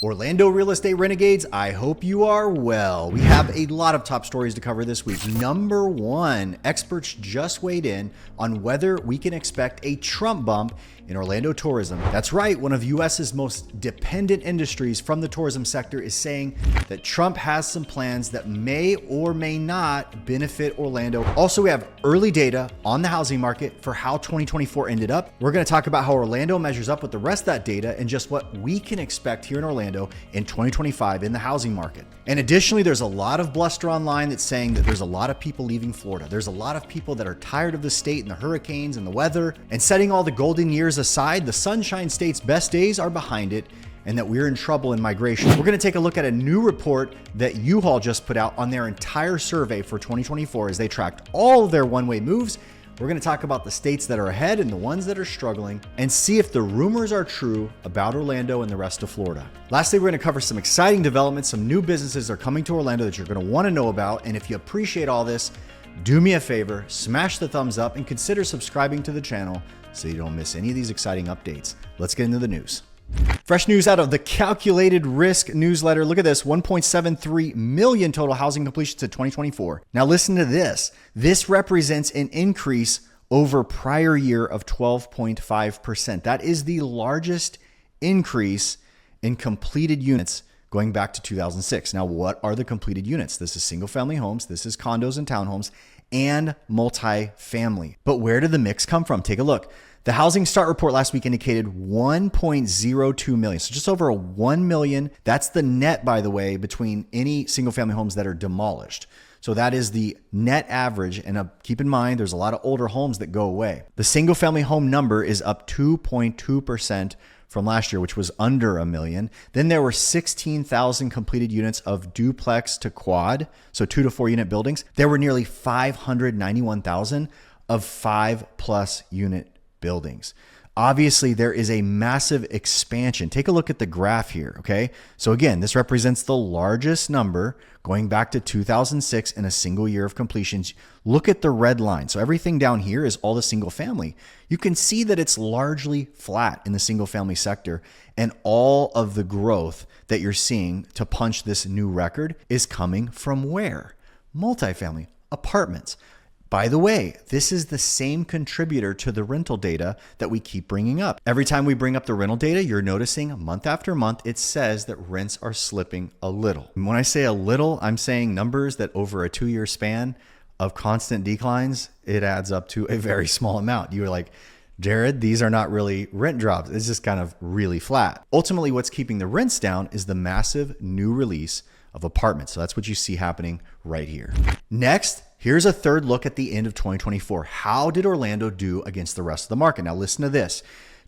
Orlando real estate renegades, I hope you are well. We have a lot of top stories to cover this week. Number one, experts just weighed in on whether we can expect a Trump bump in Orlando tourism. That's right, one of US's most dependent industries from the tourism sector is saying that Trump has some plans that may or may not benefit Orlando. Also, we have early data on the housing market for how 2024 ended up. We're going to talk about how Orlando measures up with the rest of that data and just what we can expect here in Orlando in 2025 in the housing market. And additionally, there's a lot of bluster online that's saying that there's a lot of people leaving Florida. There's a lot of people that are tired of the state and the hurricanes and the weather. And setting all the golden years aside, the Sunshine State's best days are behind it, and that we're in trouble in migration. We're going to take a look at a new report that U-Haul just put out on their entire survey for 2024 as they tracked all of their one-way moves. We're going to talk about the states that are ahead and the ones that are struggling and see if the rumors are true about Orlando and the rest of Florida. Lastly, we're going to cover some exciting developments. Some new businesses are coming to Orlando that you're going to want to know about. And if you appreciate all this, do me a favor, smash the thumbs up and consider subscribing to the channel so you don't miss any of these exciting updates. Let's get into the news. Fresh news out of the Calculated Risk newsletter. Look at this, 1.73 million total housing completions in 2024. Now listen to this. This represents an increase over prior year of 12.5%. That is the largest increase in completed units going back to 2006. Now, what are the completed units? This is single family homes, this is condos and townhomes, and multifamily. But where did the mix come from? Take a look. The Housing Start report last week indicated 1.02 million. So just over 1 million. That's the net, by the way, between any single family homes that are demolished. So that is the net average. And keep in mind, there's a lot of older homes that go away. The single family home number is up 2.2% from last year, which was under a million. Then there were 16,000 completed units of duplex to quad, so 2 to 4 unit buildings. There were nearly 591,000 of 5+ unit buildings. Obviously, there is a massive expansion. Take a look at the graph here, okay? So again, this represents the largest number going back to 2006 in a single year of completions. Look at the red line. So everything down here is all the single family. You can see that it's largely flat in the single family sector, and all of the growth that you're seeing to punch this new record is coming from where? Multifamily, apartments. By the way, this is the same contributor to the rental data that we keep bringing up. Every time we bring up the rental data, you're noticing month after month, it says that rents are slipping a little. And when I say a little, I'm saying numbers that over a 2-year span of constant declines, it adds up to a very small amount. You're like, Jared, these are not really rent drops. It's just kind of really flat. Ultimately, what's keeping the rents down is the massive new release of apartments. So that's what you see happening right here. Next, here's a third look at the end of 2024. How did Orlando do against the rest of the market? Now listen to this.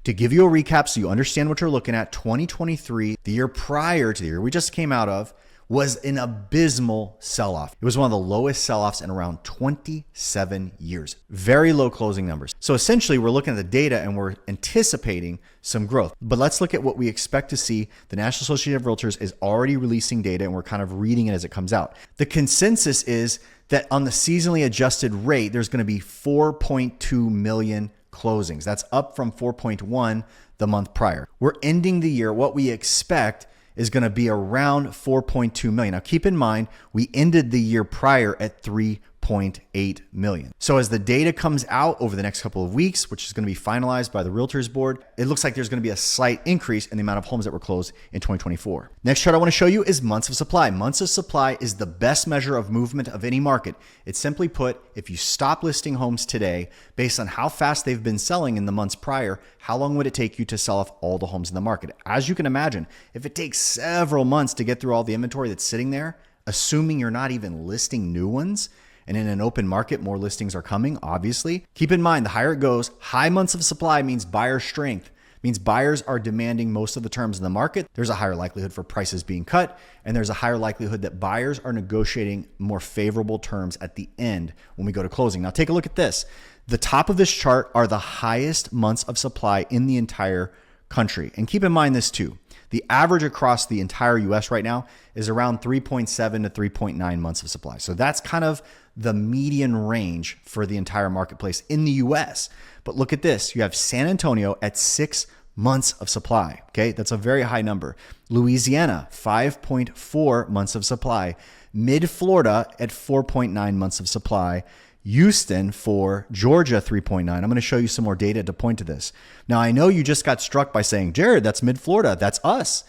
To give you a recap so you understand what you're looking at, 2023, the year prior to the year we just came out of, was an abysmal sell-off. It was one of the lowest sell-offs in around 27 years. Very low closing numbers. So essentially, we're looking at the data and we're anticipating some growth. But let's look at what we expect to see. The National Association of Realtors is already releasing data and we're kind of reading it as it comes out. The consensus is that on the seasonally adjusted rate, there's going to be 4.2 million closings. That's up from 4.1 the month prior. We're ending the year, what we expect is going to be around 4.2 million. Now keep in mind, we ended the year prior at 3.8 million. So as the data comes out over the next couple of weeks, which is going to be finalized by the Realtors Board, it looks like there's going to be a slight increase in the amount of homes that were closed in 2024. Next chart I want to show you is months of supply. Months of supply is the best measure of movement of any market. It's simply put, if you stop listing homes today based on how fast they've been selling in the months prior, how long would it take you to sell off all the homes in the market? As you can imagine, if it takes several months to get through all the inventory that's sitting there, assuming you're not even listing new ones, and in an open market, more listings are coming, obviously. Keep in mind, the higher it goes, high months of supply means buyer strength, means buyers are demanding most of the terms in the market. There's a higher likelihood for prices being cut, and there's a higher likelihood that buyers are negotiating more favorable terms at the end when we go to closing. Now take a look at this. The top of this chart are the highest months of supply in the entire country. And keep in mind this too. The average across the entire US right now is around 3.7 to 3.9 months of supply. So that's kind of the median range for the entire marketplace in the US. But look at this. You have San Antonio at 6 months of supply. Okay, that's a very high number. Louisiana, 5.4 months of supply. Mid-Florida at 4.9 months of supply. Houston 4, Georgia 3.9. I'm going to show you some more data to point to this. Now, I know you just got struck by saying, Jared, that's mid-Florida. That's us.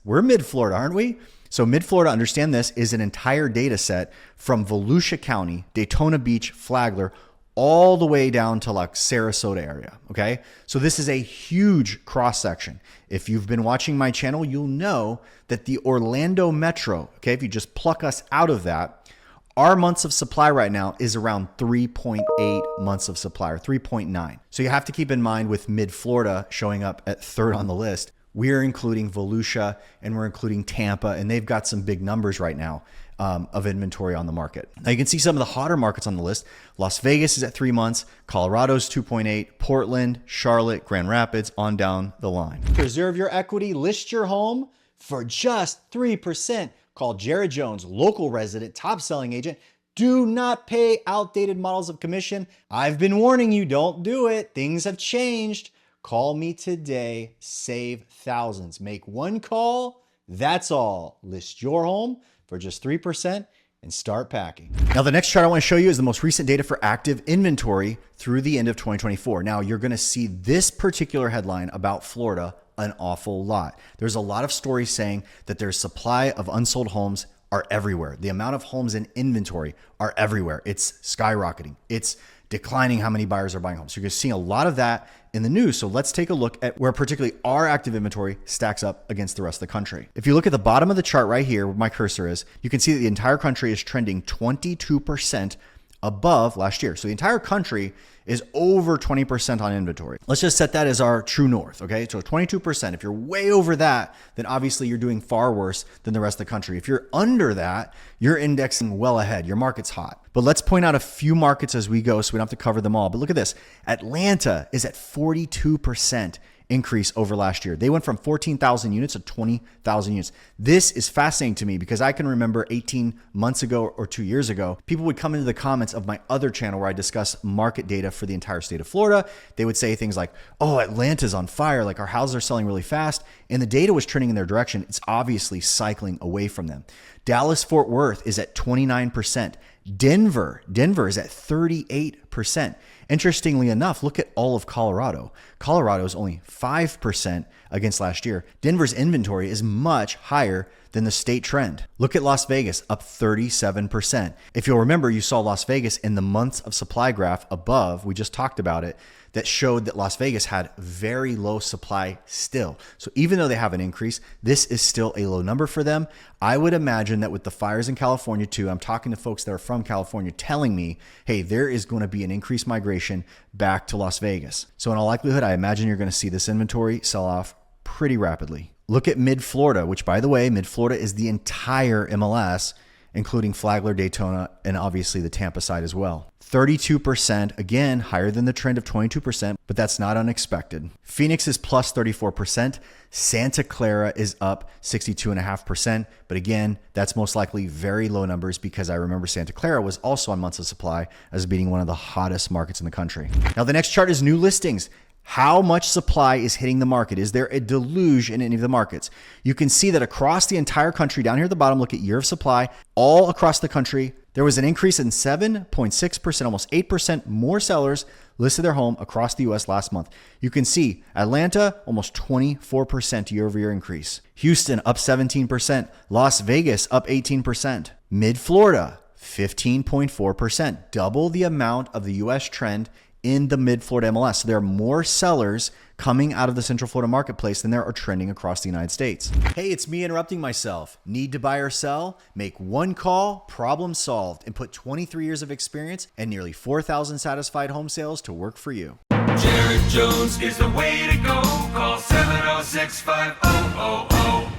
We're mid-Florida, aren't we? So mid-Florida, understand this, is an entire data set from Volusia County, Daytona Beach, Flagler, all the way down to like Sarasota area, okay? So this is a huge cross-section. If you've been watching my channel, you'll know that the Orlando Metro, okay, if you just pluck us out of that, our months of supply right now is around 3.8 months of supply, or 3.9. So you have to keep in mind with mid-Florida showing up at third on the list, we're including Volusia and we're including Tampa, and they've got some big numbers right now of inventory on the market. Now you can see some of the hotter markets on the list. Las Vegas is at 3 months, Colorado's 2.8, Portland, Charlotte, Grand Rapids, on down the line. Preserve your equity, list your home for just 3%. Call Jared Jones, local resident, top selling agent. Do not pay outdated models of commission. I've been warning you, don't do it. Things have changed. Call me today, save thousands. Make one call, that's all. List your home for just 3% and start packing. Now, the next chart I want to show you is the most recent data for active inventory through the end of 2024. Now, you're going to see this particular headline about Florida an awful lot. There's a lot of stories saying that there's supply of unsold homes are everywhere. The amount of homes in inventory are everywhere. It's skyrocketing. It's declining how many buyers are buying homes. So you're seeing a lot of that in the news. So let's take a look at where particularly our active inventory stacks up against the rest of the country. If you look at the bottom of the chart right here where my cursor is, you can see that the entire country is trending 22% above last year. So the entire country is over 20% on inventory. Let's just set that as our true north, okay? So 22%. If you're way over that, then obviously you're doing far worse than the rest of the country. If you're under that, you're indexing well ahead. Your market's hot. But let's point out a few markets as we go so we don't have to cover them all. But look at this. Atlanta is at 42% increase over last year. They went from 14,000 units to 20,000 units. This is fascinating to me because I can remember 18 months ago or 2 years ago, people would come into the comments of my other channel where I discuss market data for the entire state of Florida. They would say things like, oh, Atlanta's on fire. Like our houses are selling really fast. And the data was trending in their direction. It's obviously cycling away from them. Dallas Fort Worth is at 29%. Denver is at 38%. Interestingly enough, look at all of Colorado. Colorado is only 5% against last year. Denver's inventory is much higher than the state trend. Look at Las Vegas, up 37%. If you'll remember, you saw Las Vegas in the months of supply graph above, we just talked about it, that showed that Las Vegas had very low supply still. So even though they have an increase, this is still a low number for them. I would imagine that with the fires in California too, I'm talking to folks that are from California telling me, hey, there is going to be an increased migration back to Las Vegas. So in all likelihood, I imagine you're going to see this inventory sell off pretty rapidly. Look at mid-Florida, which by the way, mid-Florida is the entire MLS, including Flagler, Daytona, and obviously the Tampa side as well. 32%, again, higher than the trend of 22%, but that's not unexpected. Phoenix is plus 34%. Santa Clara is up 62.5%. But again, that's most likely very low numbers because I remember Santa Clara was also on months of supply as being one of the hottest markets in the country. Now, the next chart is new listings. How much supply is hitting the market? Is there a deluge in any of the markets? You can see that across the entire country, down here at the bottom, look at year of supply, all across the country, there was an increase in 7.6%, almost 8% more sellers listed their home across the US last month. You can see Atlanta, almost 24% year over year increase. Houston, up 17%. Las Vegas, up 18%. Mid-Florida, 15.4%, double the amount of the US trend in the mid-Florida MLS. So there are more sellers coming out of the Central Florida marketplace than there are trending across the United States. Hey, it's me interrupting myself. Need to buy or sell? Make one call, problem solved, and put 23 years of experience and nearly 4,000 satisfied home sales to work for you. Jared Jones is the way to go. Call 706-5000.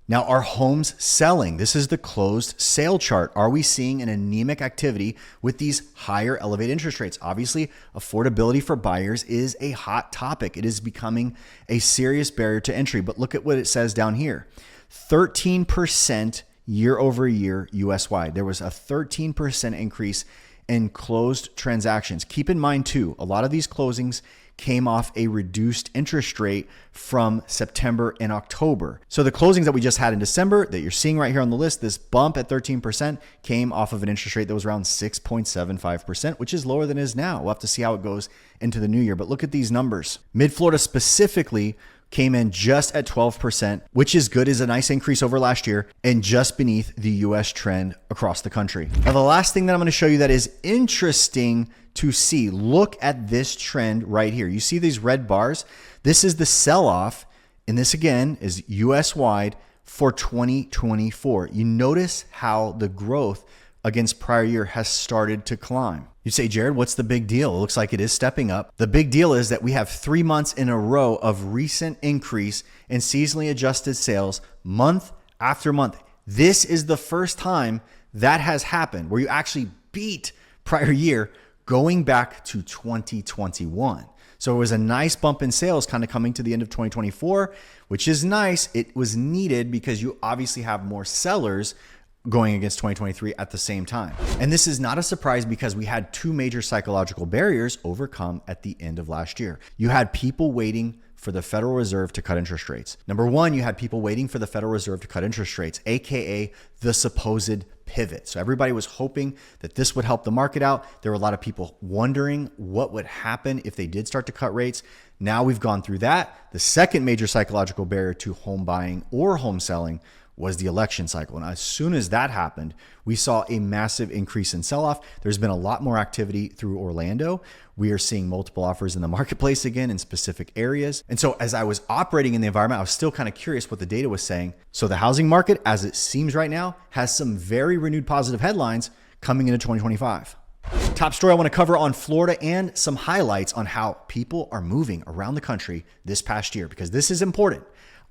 Now, are homes selling? This is the closed sale chart. Are we seeing an anemic activity with these higher elevated interest rates? Obviously, affordability for buyers is a hot topic. It is becoming a serious barrier to entry. But look at what it says down here. 13% year over year US-wide. There was a 13% increase in closed transactions. Keep in mind too, a lot of these closings came off a reduced interest rate from September and October. So the closings that we just had in December that you're seeing right here on the list, this bump at 13% came off of an interest rate that was around 6.75%, which is lower than it is now. We'll have to see how it goes into the new year. But look at these numbers. Mid-Florida specifically came in just at 12%, which is good, is a nice increase over last year and just beneath the US trend across the country. Now, the last thing that I'm going to show you that is interesting to see, look at this trend right here. You see these red bars? This is the sell-off, and this again is US wide for 2024. You notice how the growth against prior year has started to climb. You say, Jared, what's the big deal? It looks like it is stepping up. The big deal is that we have 3 months in a row of recent increase in seasonally adjusted sales month after month. This is the first time that has happened where you actually beat prior year going back to 2021. So it was a nice bump in sales kind of coming to the end of 2024, which is nice. It was needed because you obviously have more sellers going against 2023 at the same time. And this is not a surprise because we had 2 major psychological barriers overcome at the end of last year. You had people waiting for the Federal Reserve to cut interest rates. Number one, you had people waiting for the Federal Reserve to cut interest rates, AKA the supposed pivot. So everybody was hoping that this would help the market out. There were a lot of people wondering what would happen if they did start to cut rates. Now we've gone through that. The second major psychological barrier to home buying or home selling was the election cycle. And as soon as that happened, we saw a massive increase in sell-off. There's been a lot more activity through Orlando. We are seeing multiple offers in the marketplace again in specific areas. And so as I was operating in the environment, I was still kind of curious what the data was saying. So the housing market, as it seems right now, has some very renewed positive headlines coming into 2025. Top story I want to cover on Florida and some highlights on how people are moving around the country this past year, because this is important.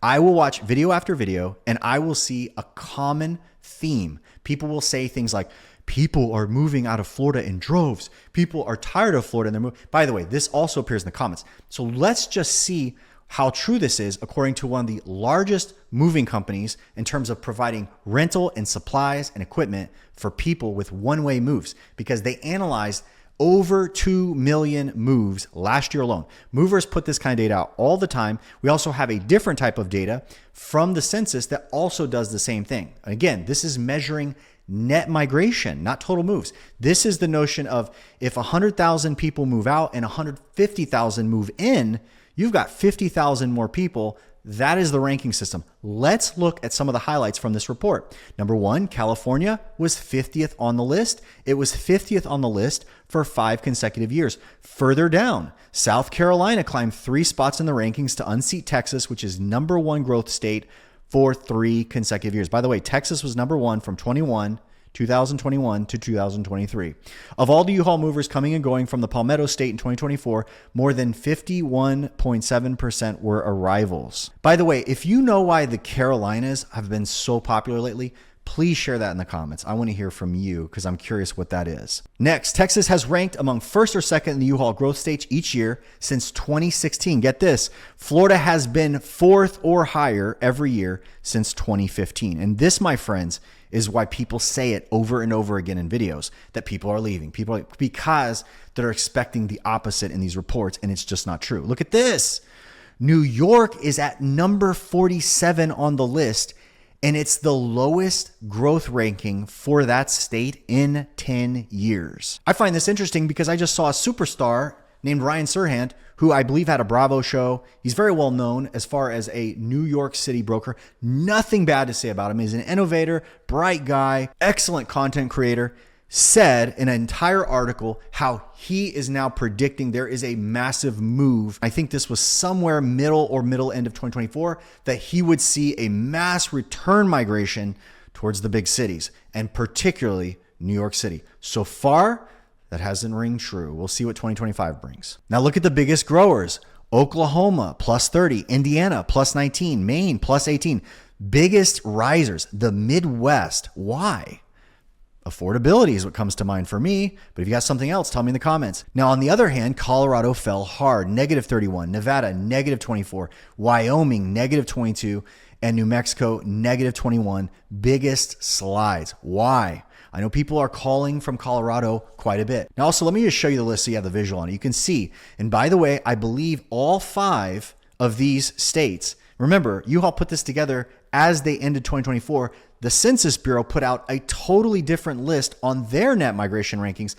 I will watch video after video and I will see a common theme. People will say things like, people are moving out of Florida in droves. People are tired of Florida and they're moving. By the way, this also appears in the comments. So let's just see how true this is according to one of the largest moving companies in terms of providing rental and supplies and equipment for people with one-way moves, because they analyzed over 2 million moves last year alone. Movers put this kind of data out all the time. We also have a different type of data from the census that also does the same thing. Again, this is measuring net migration, not total moves. This is the notion of if 100,000 people move out and 150,000 move in, you've got 50,000 more people. That is the ranking system. Let's look at some of the highlights from this report. Number one, California was 50th on the list. It was 50th on the list for 5 consecutive years. Further down, South Carolina climbed 3 spots in the rankings to unseat Texas, which is number 1 growth state for 3 consecutive years. By the way, Texas was number 1 from 2021 to 2023. Of all the U-Haul movers coming and going from the Palmetto State in 2024, more than 51.7% were arrivals. By the way, if you know why the Carolinas have been so popular lately, please share that in the comments. I want to hear from you because I'm curious what that is. Next, Texas has ranked among first or second in the U-Haul growth stage each year since 2016. Get this, Florida has been 4th or higher every year since 2015. And this, my friends, is why people say it over and over again in videos that people are leaving. Because they're expecting the opposite in these reports, and it's just not true. Look at this. New York is at number 47 on the list, and it's the lowest growth ranking for that state in 10 years. I find this interesting because I just saw a superstar named Ryan Serhant, who I believe had a Bravo show. He's very well known as far as a New York City broker. Nothing bad to say about him. He's an innovator, bright guy, excellent content creator. Said in an entire article how he is now predicting there is a massive move. I think this was somewhere middle end of 2024 that he would see a mass return migration towards the big cities, and particularly New York City. So far, that hasn't ring true. We'll see what 2025 brings. Now look at the biggest growers. Oklahoma, plus 30. Indiana, plus 19. Maine, plus 18. Biggest risers, the Midwest. Why? Affordability is what comes to mind for me, but if you got something else, tell me in the comments. Now, on the other hand, Colorado fell hard, negative 31, Nevada, negative 24, Wyoming, negative 22, and New Mexico, negative 21, biggest slides. Why? I know people are calling from Colorado quite a bit. Now, also, let me just show you the list so you have the visual on it. You can see, and by the way, I believe all 5 of these states, remember, U-Haul put this together as they ended 2024. The Census Bureau put out a totally different list on their net migration rankings.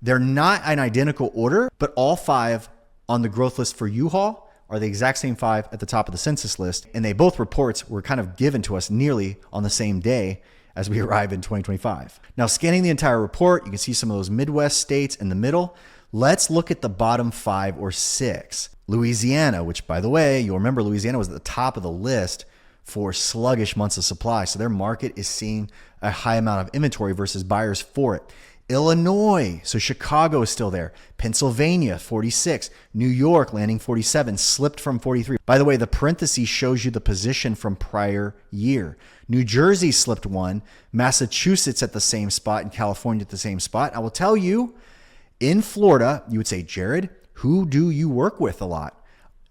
They're not an identical order, but all 5 on the growth list for U-Haul are the exact same 5 at the top of the census list. And they both reports were kind of given to us nearly on the same day as we arrive in 2025. Now, scanning the entire report, you can see some of those Midwest states in the middle. Let's look at the bottom 5 or 6. Louisiana, which, by the way, you'll remember Louisiana was at the top of the list for sluggish months of supply. So their market is seeing a high amount of inventory versus buyers for it. Illinois, so Chicago is still there. Pennsylvania, 46. New York landing 47, slipped from 43. By the way, the parenthesis shows you the position from prior year. New Jersey slipped 1. Massachusetts at the same spot, and California at the same spot. I will tell you, in Florida, you would say, Jared, who do you work with a lot?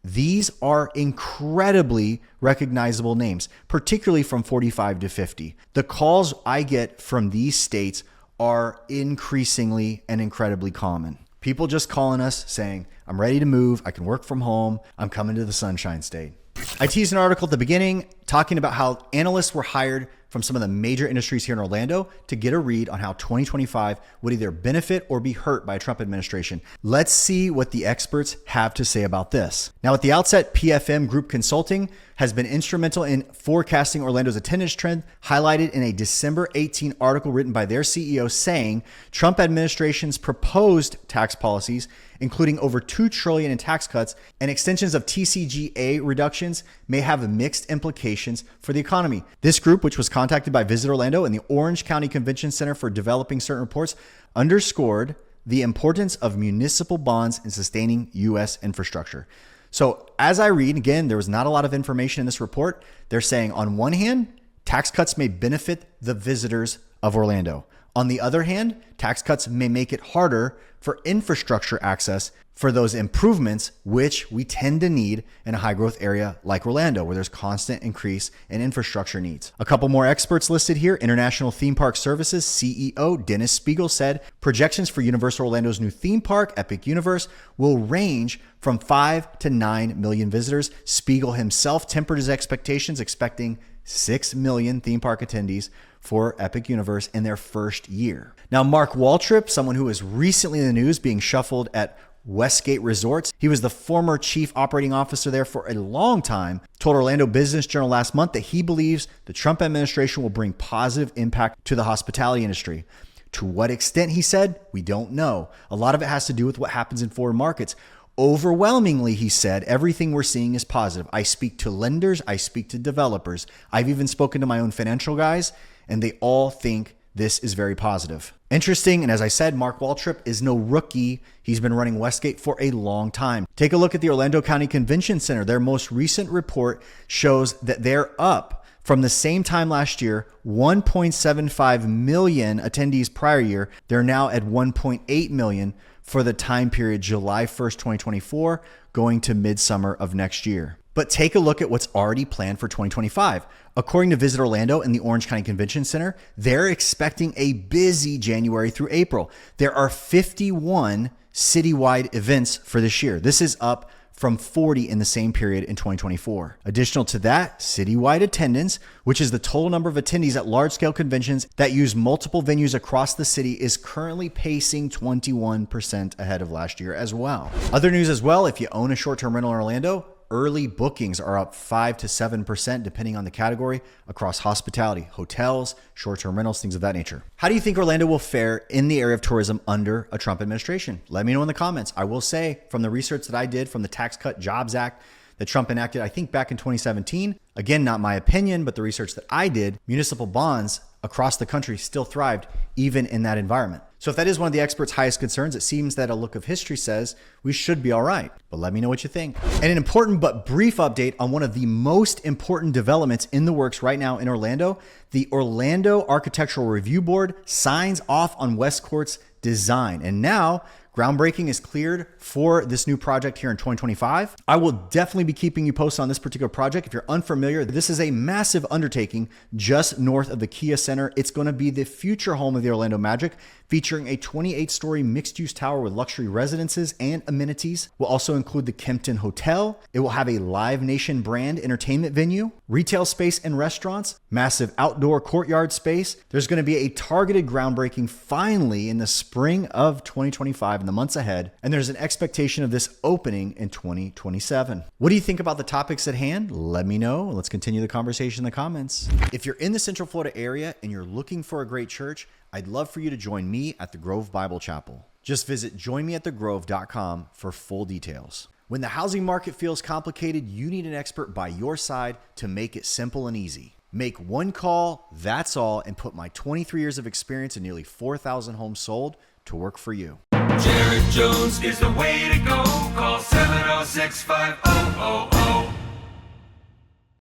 These are incredibly recognizable names, particularly from 45 to 50. The calls I get from these states are increasingly and incredibly common. People just calling us saying, I'm ready to move. I can work from home. I'm coming to the Sunshine State. I teased an article at the beginning talking about how analysts were hired from some of the major industries here in Orlando to get a read on how 2025 would either benefit or be hurt by a Trump administration. Let's see what the experts have to say about this. Now, at the outset, PFM Group Consulting has been instrumental in forecasting Orlando's attendance trend, highlighted in a December 18 article written by their CEO saying Trump administration's proposed tax policies, including over $2 trillion in tax cuts and extensions of TCJA reductions, may have mixed implications for the economy. This group, which was contacted by Visit Orlando and the Orange County Convention Center for developing certain reports, underscored the importance of municipal bonds in sustaining U.S. infrastructure. So as I read, again, there was not a lot of information in this report. They're saying on one hand, tax cuts may benefit the visitors of Orlando. On the other hand, tax cuts may make it harder for infrastructure access for those improvements, which we tend to need in a high growth area like Orlando, where there's constant increase in infrastructure needs. A couple more experts listed here. International Theme Park Services CEO Dennis Spiegel said projections for Universal Orlando's new theme park, Epic Universe, will range from 5 to 9 million visitors. Spiegel himself tempered his expectations, expecting 6 million theme park attendees for Epic Universe in their first year. Now, Mark Waltrip, someone who was recently in the news being shuffled at Westgate Resorts. He was the former chief operating officer there for a long time. Told Orlando Business Journal last month that he believes the Trump administration will bring positive impact to the hospitality industry. To what extent, he said, we don't know. A lot of it has to do with what happens in foreign markets. Overwhelmingly, he said, everything we're seeing is positive. I speak to lenders. I speak to developers. I've even spoken to my own financial guys, and they all think this is very positive. Interesting, and as I said, Mark Waltrip is no rookie. He's been running Westgate for a long time. Take a look at the Orlando County Convention Center. Their most recent report shows that they're up from the same time last year, 1.75 million attendees prior year. They're now at 1.8 million for the time period July 1st, 2024, going to midsummer of next year. But take a look at what's already planned for 2025. According to Visit Orlando and the Orange County Convention Center, they're expecting a busy January through April. There are 51 citywide events for this year. This is up from 40 in the same period in 2024. Additional to that, citywide attendance, which is the total number of attendees at large-scale conventions that use multiple venues across the city, is currently pacing 21% ahead of last year as well. Other news as well, if you own a short-term rental in Orlando, early bookings are up 5 to 7% depending on the category across hospitality, hotels, short-term rentals, things of that nature. How do you think Orlando will fare in the area of tourism under a Trump administration? Let me know in the comments. I will say from the research that I did from the Tax Cut Jobs Act that Trump enacted, I think back in 2017, again, not my opinion, but the research that I did, municipal bonds across the country still thrived even in that environment. So if that is one of the experts' highest concerns, it seems that a look of history says we should be all right. But let me know what you think. And an important but brief update on one of the most important developments in the works right now in Orlando. The Orlando Architectural Review Board signs off on Westcourt's design. And now Groundbreaking is cleared for this new project here in 2025. I will definitely be keeping you posted on this particular project. If you're unfamiliar, this is a massive undertaking just north of the Kia Center. It's going to be the future home of the Orlando Magic, featuring a 28-story mixed-use tower with luxury residences and amenities. Will also include the Kempton Hotel. It will have a Live Nation brand entertainment venue, retail space and restaurants, massive outdoor courtyard space. There's going to be a targeted groundbreaking finally in the spring of 2025 in the months ahead, and there's an expectation of this opening in 2027. What do you think about the topics at hand? Let me know. Let's continue the conversation in the comments. If you're in the Central Florida area and you're looking for a great church, I'd love for you to join me at the Grove Bible Chapel. Just visit joinmeatthegrove.com for full details. When the housing market feels complicated, you need an expert by your side to make it simple and easy. Make one call, that's all, and put my 23 years of experience and nearly 4,000 homes sold to work for you. Jared Jones is the way to go. Call 706-5000.